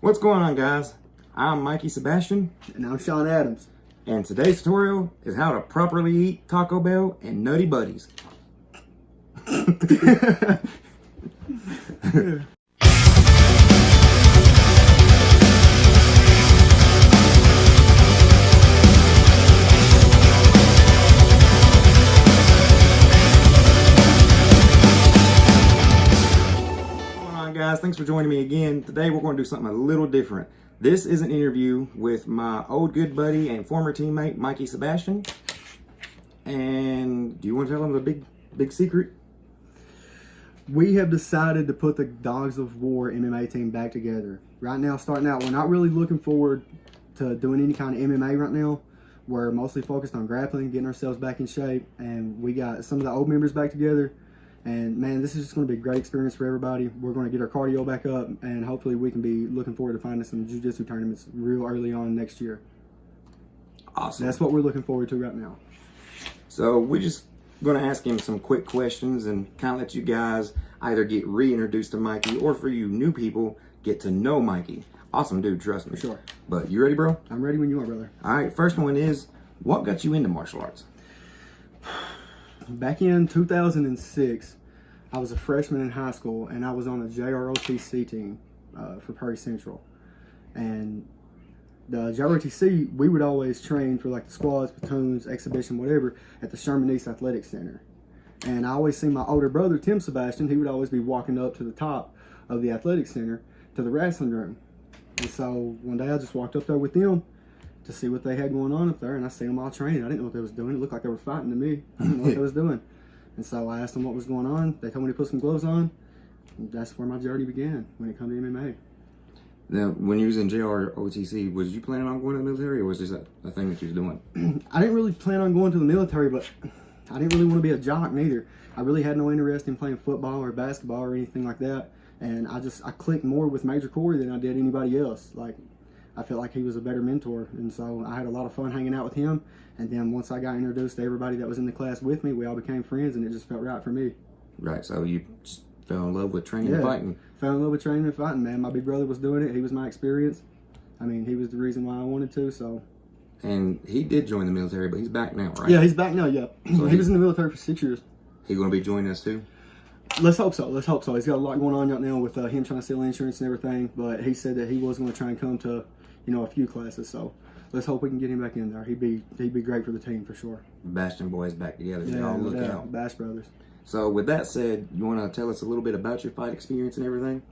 What's going on, guys? I'm Mikey Sebastian. And I'm Shaun Adams. And today's tutorial is how to properly eat Taco Bell and Nutty Buddies. Guys, thanks for joining me again. Today we're going to do something a little different. This is an interview with my old good buddy and former teammate Mikey Sebastian. And do you want to tell him the big secret? We have decided to put the Dogs of War MMA team back together. Right now, starting out, we're not really looking forward to doing any kind of MMA right now. We're mostly focused on grappling, getting ourselves back in shape, and we got some of the old members back together. And man, this is just going to be a great experience for everybody. We're going to get our cardio back up, and hopefully we can be looking forward to finding some jiu-jitsu tournaments real early on next year. Awesome. That's what we're looking forward to right now. So we're just going to ask him some quick questions and kind of let you guys either get reintroduced to Mikey, or for you new people, get to know Mikey. Awesome dude, trust me. For sure. But you ready, bro? I'm ready when you are, brother. All right, first one is, what got you into martial arts? Back in 2006, I was a freshman in high school, and I was on a JROTC team for Perry Central. And the JROTC, we would always train for like the squads, platoons, exhibition, whatever, at the Sherman East Athletic Center. And I always seen my older brother, Tim Sebastian, he would always be walking up to the top of the athletic center to the wrestling room. And so one day I just walked up there with them to see what they had going on up there, and I seen them all training. I didn't know what they was doing. It looked like they were fighting to me. I didn't know what they was doing. And so I asked them what was going on. They told me to put some gloves on. And that's where my journey began when it came to MMA. Now, when you was in JROTC, was you planning on going to the military, or was this a thing that you was doing? I didn't really plan on going to the military, but I didn't really want to be a jock neither. I really had no interest in playing football or basketball or anything like that. And I clicked more with Major Corey than I did anybody else. Like, I felt like he was a better mentor, and so I had a lot of fun hanging out with him. And then once I got introduced to everybody that was in the class with me, we all became friends, and it just felt right for me. Right, so you just fell in love with training and fighting. Fell in love with training and fighting, man. My big brother was doing it. He was my experience. I mean, he was the reason why I wanted to, so. And he did join the military, but he's back now, right? Yeah, he's back now, yeah. So he was in the military for 6 years. He going to be joining us too? Let's hope so. Let's hope so. He's got a lot going on right now with him trying to sell insurance and everything, but he said that he was going to try and come to, a few classes, so let's hope we can get him back in there. He'd be great for the team for sure. Bastion boys back together. Yeah, all look out. Bash brothers. So with that said, you want to tell us a little bit about your fight experience and everything?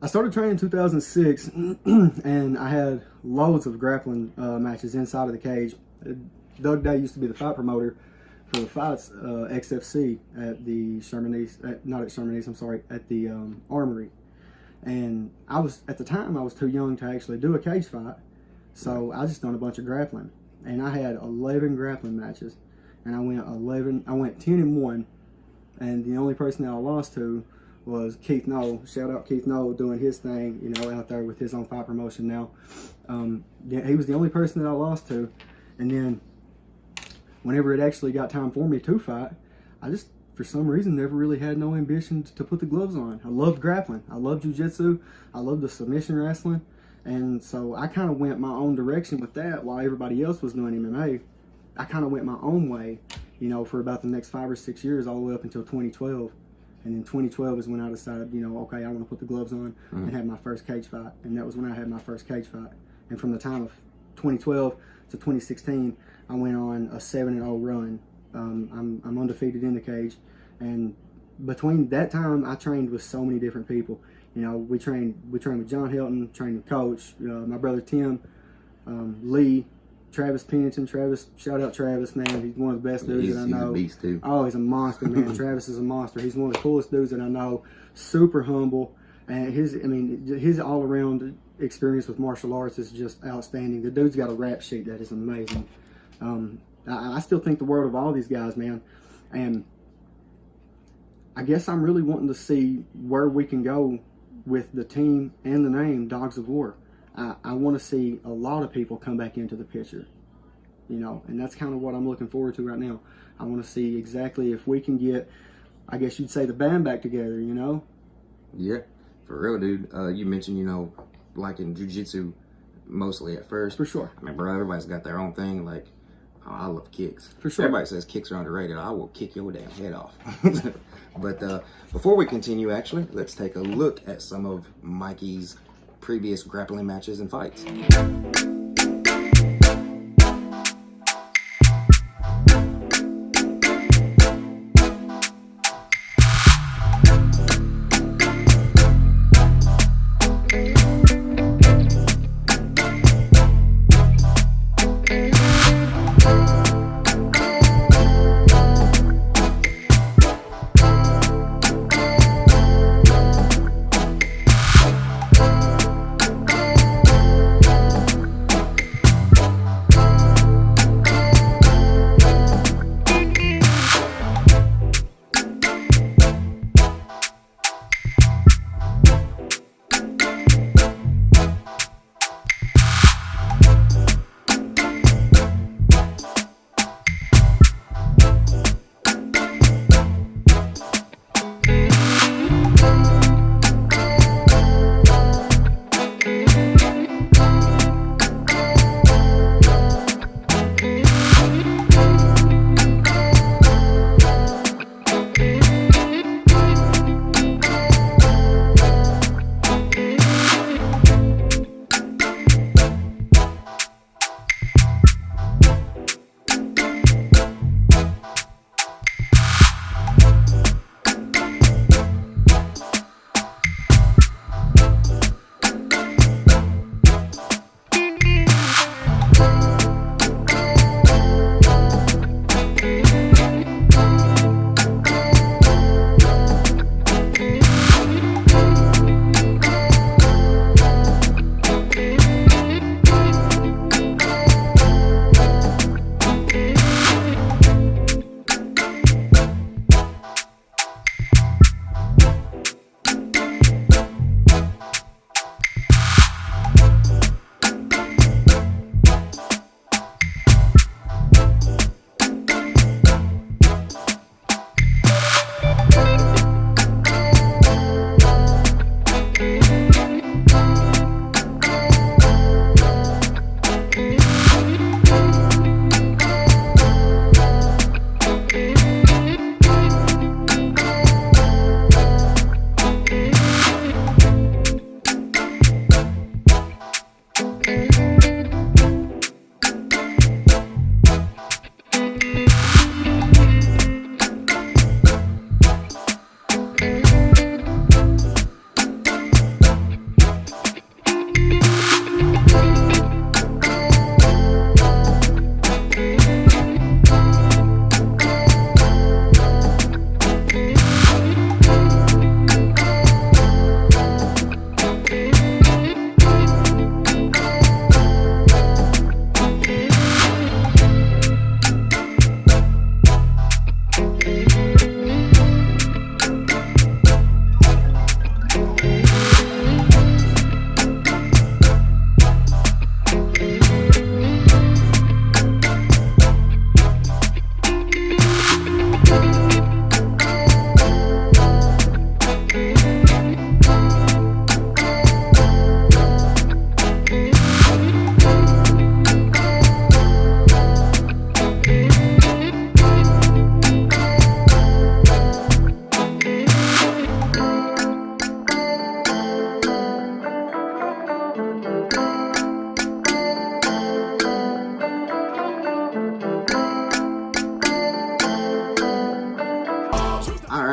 I started training in 2006, and I had loads of grappling matches inside of the cage. Doug Day used to be the fight promoter for the fights, XFC at the Sherman East, not at Sherman East, I'm sorry, at the Armory. And at the time, I was too young to actually do a cage fight. So I just done a bunch of grappling. And I had 11 grappling matches. And I went 10-1. And the only person that I lost to was Keith Knoll. Shout out Keith Knoll doing his thing, out there with his own fight promotion now. He was the only person that I lost to. And then whenever it actually got time for me to fight, I just, for some reason, never really had no ambition to put the gloves on. I loved grappling. I loved jiu-jitsu. I loved the submission wrestling. And so I kind of went my own direction with that while everybody else was doing MMA. I kind of went my own way, for about the next 5 or 6 years, all the way up until 2012. And then 2012 is when I decided, okay, I want to put the gloves on and have my first cage fight. And that was when I had my first cage fight. And from the time of 2012 to 2016, I went on a 7-0 run. I'm undefeated in the cage, and between that time, I trained with so many different people. We trained with John Hilton, trained with Coach, my brother Tim, Lee, Travis Pennington. Travis, shout out Travis, man. He's one of the best dudes that I know. He's a beast too. Oh, he's a monster, man. Travis is a monster. He's one of the coolest dudes that I know. Super humble, and his all around experience with martial arts is just outstanding. The dude's got a rap sheet that is amazing. I still think the world of all these guys, man. And I guess I'm really wanting to see where we can go with the team and the name Dogs of War. I want to see a lot of people come back into the picture, and that's kind of what I'm looking forward to right now. I want to see exactly if we can get, I guess you'd say, the band back together, Yeah. For real, dude. You mentioned, you know, like in jiu-jitsu mostly at first. For sure. I mean, bro, everybody's got their own thing. Like, I love kicks. For sure. Everybody says kicks are underrated. I will kick your damn head off. But before we continue, actually, let's take a look at some of Mikey's previous grappling matches and fights.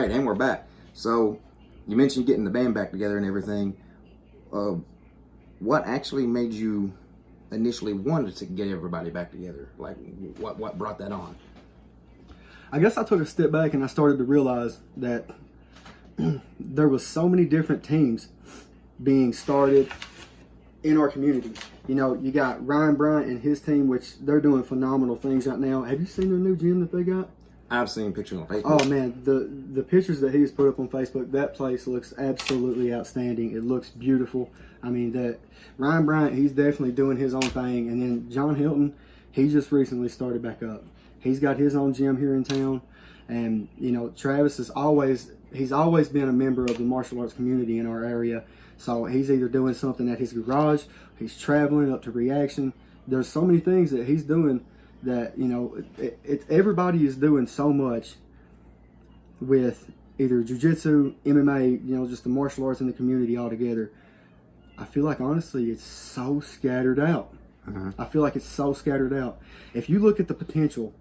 right, and we're back. So you mentioned getting the band back together and everything. What actually made you initially wanted to get everybody back together? Like, what brought that on? I guess I took a step back and I started to realize that there was so many different teams being started in our community. You know, you got Ryan Bryant and his team, which they're doing phenomenal things right now. Have you seen their new gym that they got? I've seen pictures on Facebook. Oh man, the pictures that he's put up on Facebook, that place looks absolutely outstanding. It looks beautiful. I mean, that Ryan Bryant, he's definitely doing his own thing. And then John Hilton, he just recently started back up. He's got his own gym here in town. And, you know, Travis he's always been a member of the martial arts community in our area. So he's either doing something at his garage, he's traveling up to Reaction. There's so many things that he's doing that, you know, everybody is doing so much with either jiu-jitsu, MMA, you know, just the martial arts in the community altogether. I feel like, honestly, it's so scattered out. I feel like it's so scattered out. If you look at the potential.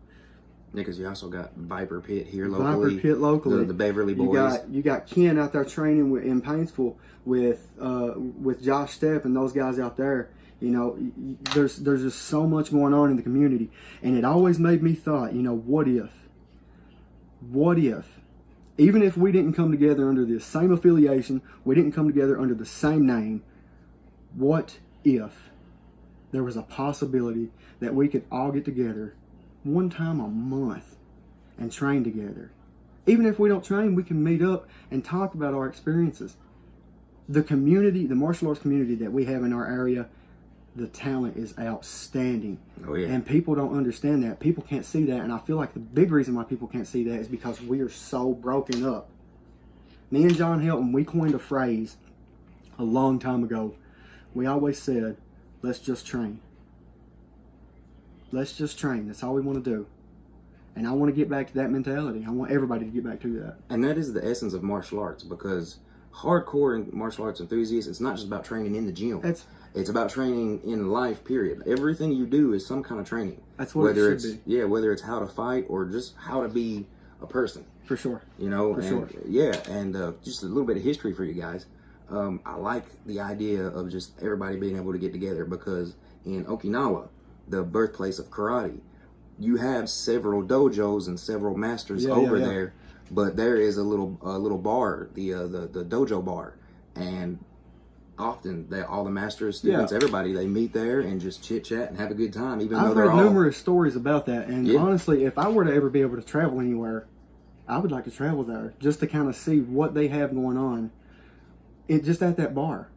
Yeah, because you also got Viper Pit here locally. Viper Pit locally. The Beverly Boys. You got Ken out there training in Paintsville with Josh Stepp and those guys out there. You know, there's just so much going on in the community. And it always made me thought, you know, what if, even if we didn't come together under the same affiliation, we didn't come together under the same name, what if there was a possibility that we could all get together one time a month and train together? Even if we don't train, we can meet up and talk about our experiences. The community, the martial arts community that we have in our area, the talent is outstanding. Oh, yeah. And people don't understand that. People can't see that. And I feel like the big reason why people can't see that is because we are so broken up. Me and John Helton, we coined a phrase a long time ago. We always said, let's just train. Let's just train. That's all we want to do. And I want to get back to that mentality. I want everybody to get back to that. And that is the essence of martial arts, because hardcore martial arts enthusiasts, it's not just about training in the gym. It's about training in life, period. Everything you do is some kind of training. That's what it should be. Yeah, whether it's how to fight or just how to be a person. For sure. You know, For sure. Yeah, and just a little bit of history for you guys. I like the idea of just everybody being able to get together, because in Okinawa, the birthplace of karate, you have several dojos and several masters over there, but there is a little bar, the dojo bar, and often all the masters, students, everybody, they meet there and just chit chat and have a good time. Even though I've heard numerous stories about that, and honestly, if I were to ever be able to travel anywhere, I would like to travel there just to kind of see what they have going on. Just at that bar.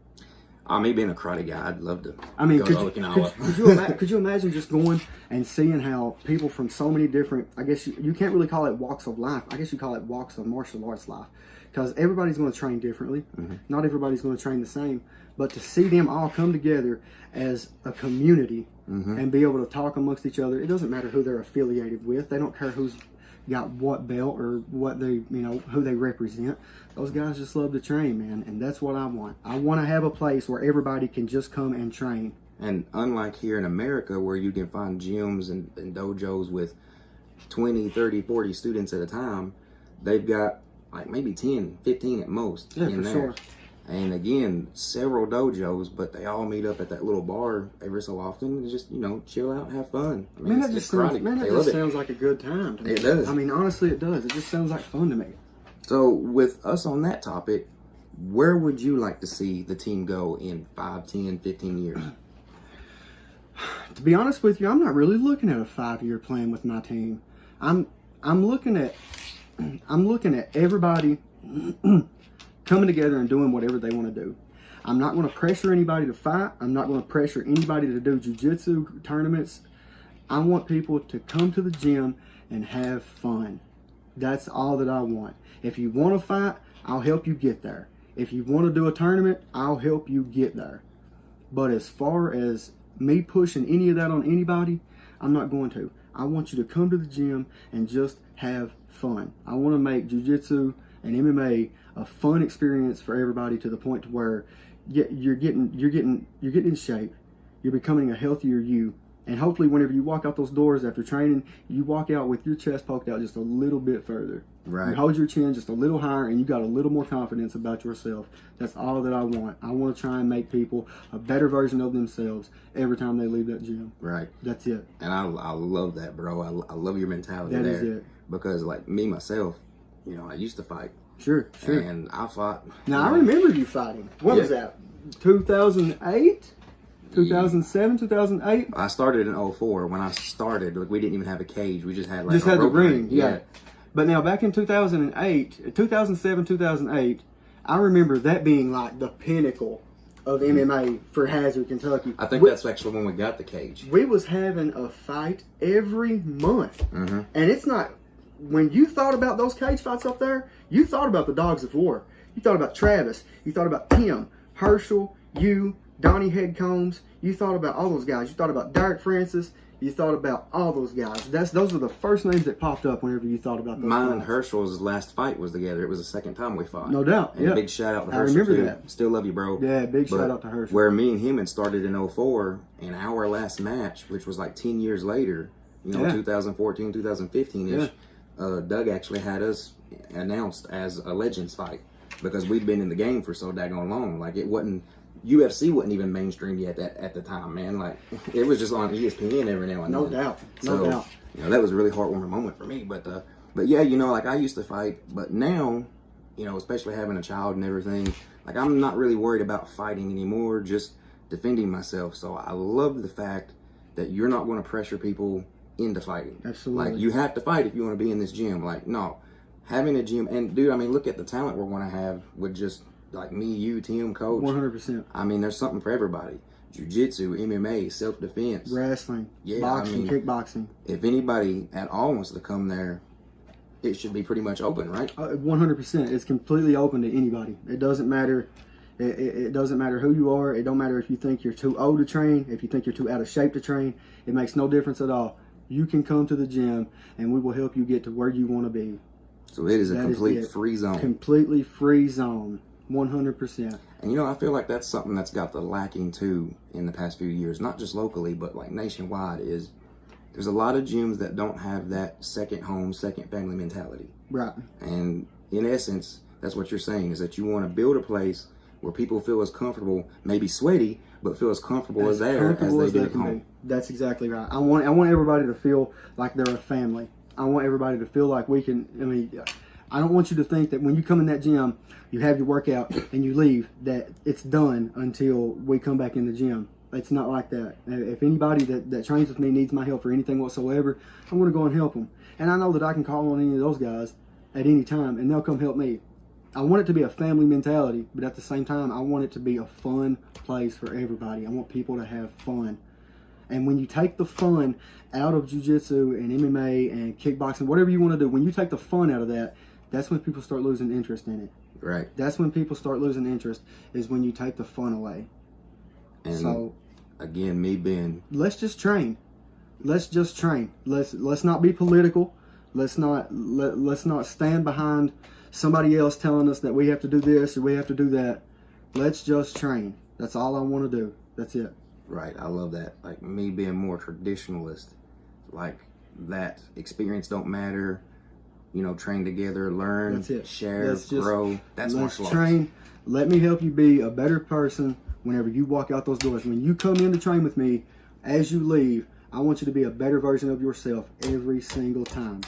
Me being a karate guy, I'd love to. I mean, go to Okinawa. could you imagine just going and seeing how people from so many different, I guess you can't really call it walks of life. I guess you call it walks of martial arts life, because everybody's going to train differently. Not everybody's going to train the same, but to see them all come together as a community and be able to talk amongst each other. It doesn't matter who they're affiliated with. They don't care who's got what belt or what they, you know, who they represent. Those guys just love to train, man, and that's what I want. I want to have a place where everybody can just come and train. And unlike here in America, where you can find gyms and dojos with 20, 30, 40 students at a time, they've got like maybe 10, 15 at most in there. Sure. And again, several dojos, but they all meet up at that little bar every so often and just, you know, chill out and have fun. I mean, that just sounds like a good time to me. It does. I mean, honestly, it does. It just sounds like fun to me. So, with us on that topic, where would you like to see the team go in 5, 10, 15 years? To be honest with you, I'm not really looking at a 5-year plan with my team. I'm looking at everybody coming together and doing whatever they want to do. I'm not going to pressure anybody to fight. I'm not going to pressure anybody to do jiu-jitsu tournaments. I want people to come to the gym and have fun. That's all that I want. If you want to fight, I'll help you get there. If you want to do a tournament, I'll help you get there. But as far as me pushing any of that on anybody, I'm not going to. I want you to come to the gym and just have fun. I want to make jiu-jitsu and MMA a fun experience for everybody, to the point to where you're getting in shape. You're becoming a healthier you. And hopefully whenever you walk out those doors after training, you walk out with your chest poked out just a little bit further. Right. You hold your chin just a little higher and you got a little more confidence about yourself. That's all that I want. I want to try and make people a better version of themselves every time they leave that gym. Right. That's it. And I love that, bro. I love your mentality there. That is it. Because like me, myself, you know, I used to fight. Sure. And I fought. Now, I remember you fighting. What was that? 2008? 2007, 2008? I started in 04. When I started, like, we didn't even have a cage. We just had like the ring. Yeah. But now back in 2008, 2007, 2008, I remember that being like the pinnacle of MMA for Hazard, Kentucky. I think that's actually when we got the cage. We was having a fight every month. And it's not, when you thought about those cage fights up there, you thought about the Dogs of War. You thought about Travis. You thought about Tim, Herschel, you, Donnie Headcombs. You thought about all those guys. You thought about Derek Francis. You thought about all those guys. Those were the first names that popped up whenever you thought about those Mine guys. and Herschel's last fight was together. It was the second time we fought. No doubt. And yeah. big shout out to I Herschel. remember too. that. Still love you, bro. Yeah, big But shout out to Herschel. Where me and him had started in 04, and our last match, which was like 10 years later, 2014, 2015-ish, Doug actually had us announced as a Legends fight because we'd been in the game for so daggone long. Like, it wasn't, UFC wasn't even mainstream yet at the time, man. Like, it was just on ESPN every now and then. No doubt. So, No doubt. That was a really heartwarming moment for me. But yeah, like, I used to fight, but now, especially having a child and everything, like, I'm not really worried about fighting anymore, just defending myself. So I love the fact that you're not going to pressure people into fighting. Absolutely. Like, you have to fight if you want to be in this gym. Like, no. Having a gym, and dude, I mean, look at the talent we're going to have with just, like, me, you, Tim, coach. 100%. I mean, there's something for everybody. Jiu-jitsu, MMA, self-defense. Wrestling, Yeah, boxing, I mean, kickboxing. If anybody at all wants to come there, it should be pretty much open, right? 100%. It's completely open to anybody. It doesn't matter. It doesn't matter who you are. It don't matter if you think you're too old to train, if you think you're too out of shape to train. It makes no difference at all. You can come to the gym, and we will help you get to where you want to be. So it is a That complete free zone. Completely free zone. 100%. And I feel like that's something that's got the lacking too in the past few years, not just locally, but like nationwide, is there's a lot of gyms that don't have that second home, second family mentality. Right. And in essence, that's what you're saying, is that you want to build a place where people feel as comfortable, maybe sweaty, but feel as comfortable as they do at home. That's exactly right. I want everybody to feel like they're a family. I want everybody to feel like we can, I don't want you to think that when you come in that gym, you have your workout and you leave, that it's done until we come back in the gym. It's not like that. If anybody that trains with me needs my help for anything whatsoever, I'm going to go and help them. And I know that I can call on any of those guys at any time, and they'll come help me. I want it to be a family mentality, but at the same time, I want it to be a fun place for everybody. I want people to have fun. And when you take the fun out of jiu-jitsu and MMA and kickboxing, whatever you want to do, when you take the fun out of that, that's when people start losing interest in it. Right. That's when people start losing interest, is when you take the fun away. And so, again, me being... let's just train. Let's just train. Let's not be political. Let's not stand behind somebody else telling us that we have to do this or we have to do that. Let's just train. That's all I want to do. That's it. Right. I love that. Like, me being more traditionalist, like, that experience don't matter. Train together, learn, That's it. share, grow. That's martial arts. Train. Let me help you be a better person whenever you walk out those doors. When you come in to train with me, as you leave, I want you to be a better version of yourself every single time.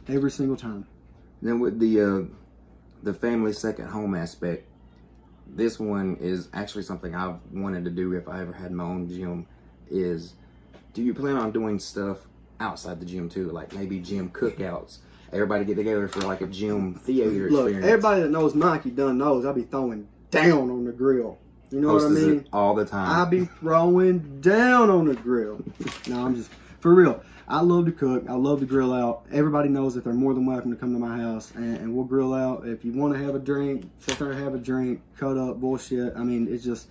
Every single time. Then with the family second home aspect, this one is actually something I've wanted to do if I ever had my own gym. Is, do you plan on doing stuff outside the gym too? Like maybe gym cookouts? Everybody get together for like a gym theater Look, experience. everybody that knows Mikey done knows I be throwing down on the grill. You know what I mean? All the time. I be throwing down on the grill. No, I'm just, for real. I love to cook. I love to grill out. Everybody knows that they're more than welcome to come to my house, and we'll grill out. If you want to have a drink, sit there and have a drink, cut up, bullshit. I mean, it's just,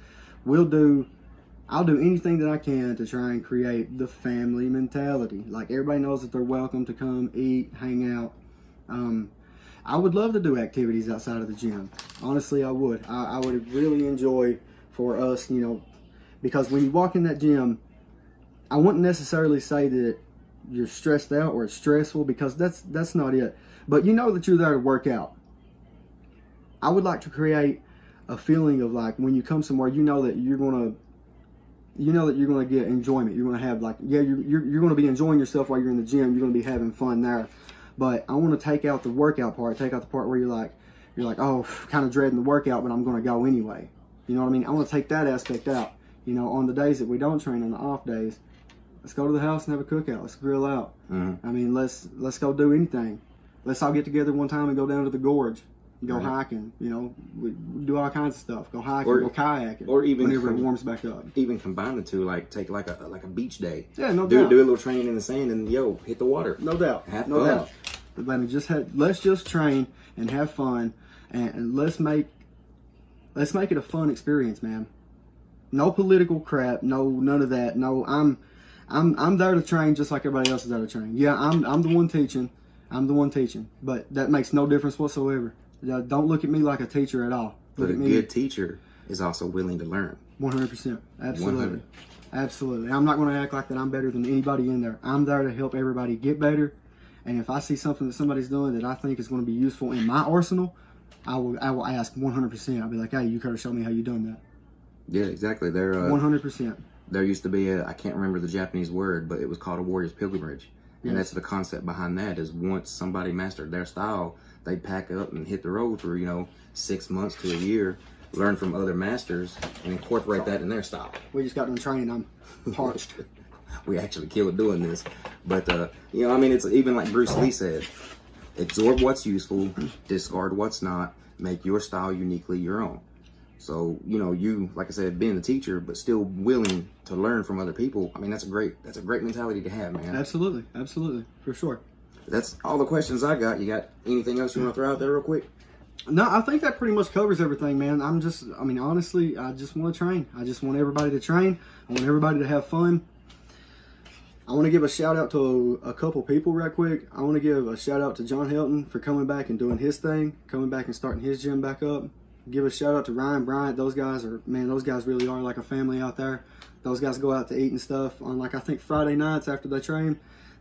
I'll do anything that I can to try and create the family mentality. Like, everybody knows that they're welcome to come eat, hang out. I would love to do activities outside of the gym. Honestly, I would. I would really enjoy for us, because when you walk in that gym, I wouldn't necessarily say that you're stressed out or it's stressful, because that's not it. But you know that you're there to work out. I would like to create a feeling of like when you come somewhere, you know that you're gonna get enjoyment. You're gonna have you're gonna be enjoying yourself while you're in the gym. You're gonna be having fun there. But I want to take out the workout part. Take out the part where you're like, oh, kind of dreading the workout, but I'm gonna go anyway. You know what I mean? I want to take that aspect out. On the days that we don't train, on the off days, let's go to the house and have a cookout. Let's grill out. Mm-hmm. I mean, let's go do anything. Let's all get together one time and go down to the gorge. Go hiking, we do all kinds of stuff. Go hiking, go kayaking, or even whenever it warms back up. Even combine the two, like take like a beach day. Yeah, no doubt. doubt. Do a little training in the sand and hit the water. No doubt. Have no fun. doubt. let's just train and have fun, and let's make it a fun experience, man. No political crap, none of that. No, I'm there to train just like everybody else is there to train. Yeah, I'm the one teaching. But that makes no difference whatsoever. Don't look at me like a teacher at all. But a good teacher is also willing to learn. 100%. Absolutely. Absolutely. I'm not going to act like that I'm better than anybody in there. I'm there to help everybody get better. And if I see something that somebody's doing that I think is going to be useful in my arsenal, I will ask 100%. I'll be like, hey, you could have shown me how you done that. Yeah, exactly. 100%. There used to be I can't remember the Japanese word, but it was called a warrior's pilgrimage. And that's the concept behind that, is once somebody mastered their style, they'd pack up and hit the road for, 6 months to a year, learn from other masters, and incorporate that in their style. We just got done training. I'm parched. We actually kill it doing this. But, it's even like Bruce Lee said, absorb what's useful, discard what's not, make your style uniquely your own. So, you, like I said, being the teacher, but still willing to learn from other people, that's a great mentality to have, man. Absolutely. For sure. That's all the questions I got. You got anything else you want to throw out there real quick? No, I think that pretty much covers everything, man. Honestly, I just want to train. I just want everybody to train. I want everybody to have fun. I want to give a shout out to a couple people right quick. I want to give a shout out to John Helton for coming back and doing his thing, coming back and starting his gym back up. Give a shout out to Ryan Bryant. Those guys really are like a family out there. Those guys go out to eat and stuff on, I think Friday nights after they train.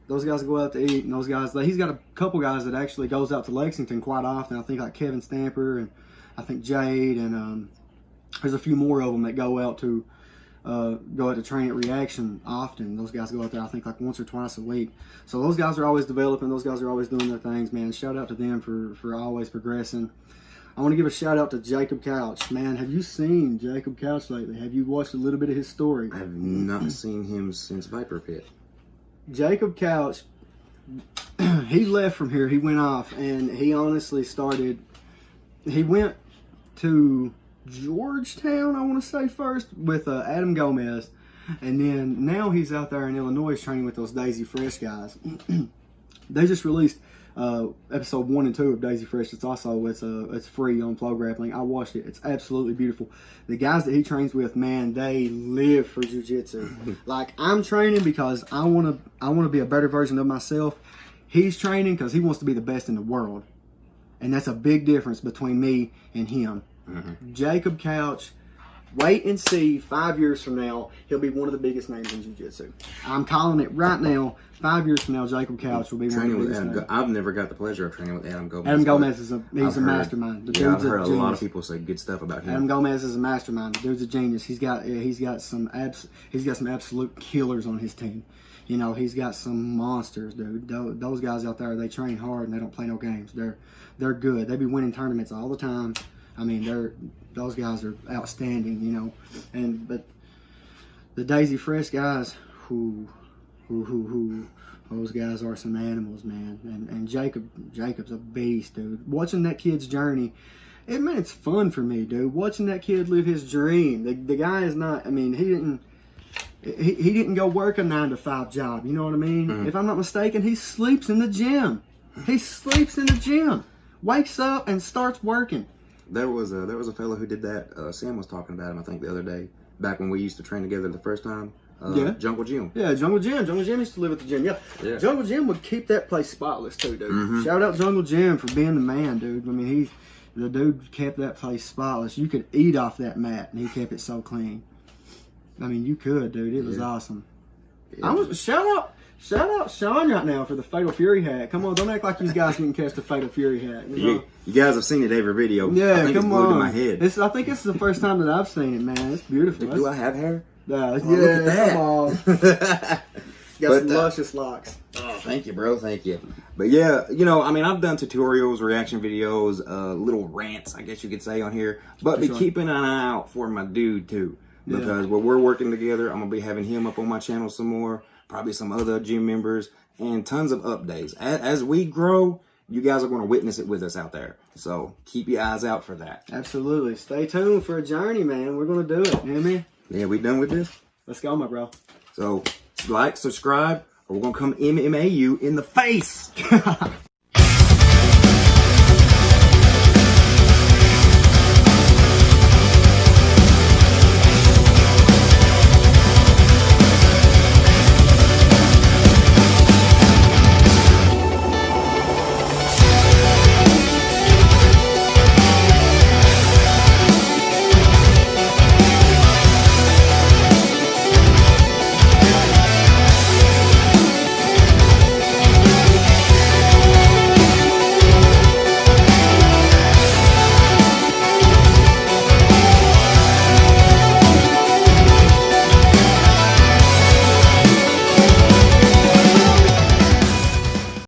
Those guys go out to eat, and those guys, he's got a couple guys that actually goes out to Lexington quite often. I think like Kevin Stamper, and I think Jade, and there's a few more of them that go out to train at Reaction often. Those guys go out there, I think, like once or twice a week. So those guys are always developing. Those guys are always doing their things, man. Shout out to them for always progressing. I want to give a shout out to Jacob Couch. Man, have you seen Jacob Couch lately? Have you watched a little bit of his story? I have not seen him since Viper Pit. Jacob Couch, he left from here. He went off, and he honestly he went to Georgetown, I want to say first, with Adam Gomez. And then now he's out there in Illinois training with those Daisy Fresh guys. They just released episode 1 and 2 of Daisy Fresh. It's free on Flow Grappling. I watched it. It's absolutely beautiful. The guys that he trains with, man, they live for jiu-jitsu. Like, I'm training because I want to be a better version of myself. He's training because he wants to be the best in the world. And that's a big difference between me and him. Mm-hmm. Jacob Couch, wait and see, 5 years from now, he'll be one of the biggest names in jiu-jitsu. I'm calling it right now. 5 years from now, Jacob Couch will be one of the biggest names. I've never got the pleasure of training with Adam Gomez. Adam Gomez is a mastermind. I've heard a lot of people say good stuff about him. Adam Gomez is a mastermind. The dude's a genius. He's got some absolute killers on his team. He's got some monsters, dude. Those guys out there, they train hard and they don't play no games. They're good. They be winning tournaments all the time. Those guys are outstanding, but the Daisy Fresh guys, those guys are some animals, man. And Jacob's a beast, dude. Watching that kid's journey, it's fun for me, dude. Watching that kid live his dream. The guy is not, he didn't go work a 9-to-5 job, you know what I mean? Mm-hmm. If I'm not mistaken, he sleeps in the gym. Wakes up and starts working. There was a fellow who did that. Sam was talking about him, I think, the other day, back when we used to train together the first time. Jungle Jim. Yeah, Jungle Jim. Jungle Jim used to live at the gym. Yeah. Jungle Jim would keep that place spotless too, dude. Mm-hmm. Shout out Jungle Jim for being the man, dude. The dude kept that place spotless. You could eat off that mat, and he kept it so clean. You could, dude. It was awesome. Yeah. Shout out Shaun right now for the Fatal Fury hat. Come on, don't act like you guys didn't catch the Fatal Fury hat. You guys have seen it every video. Yeah, I think come it's glued on. to my head. I think this is the first time that I've seen it, man. It's beautiful. Do I have hair? Look at that. Come on. Got some luscious locks. Oh, thank you, bro. Thank you. But yeah, I've done tutorials, reaction videos, little rants, I guess you could say, on here. But be keeping an eye out for my dude too, because when we're working together, I'm gonna be having him up on my channel some more. Probably some other gym members, and tons of updates. As we grow, you guys are going to witness it with us out there. So keep your eyes out for that. Absolutely. Stay tuned for a journey, man. We're going to do it. You know what I mean? Yeah, we done with this? Let's go, my bro. So like, subscribe, or we're going to come MMA you in the face.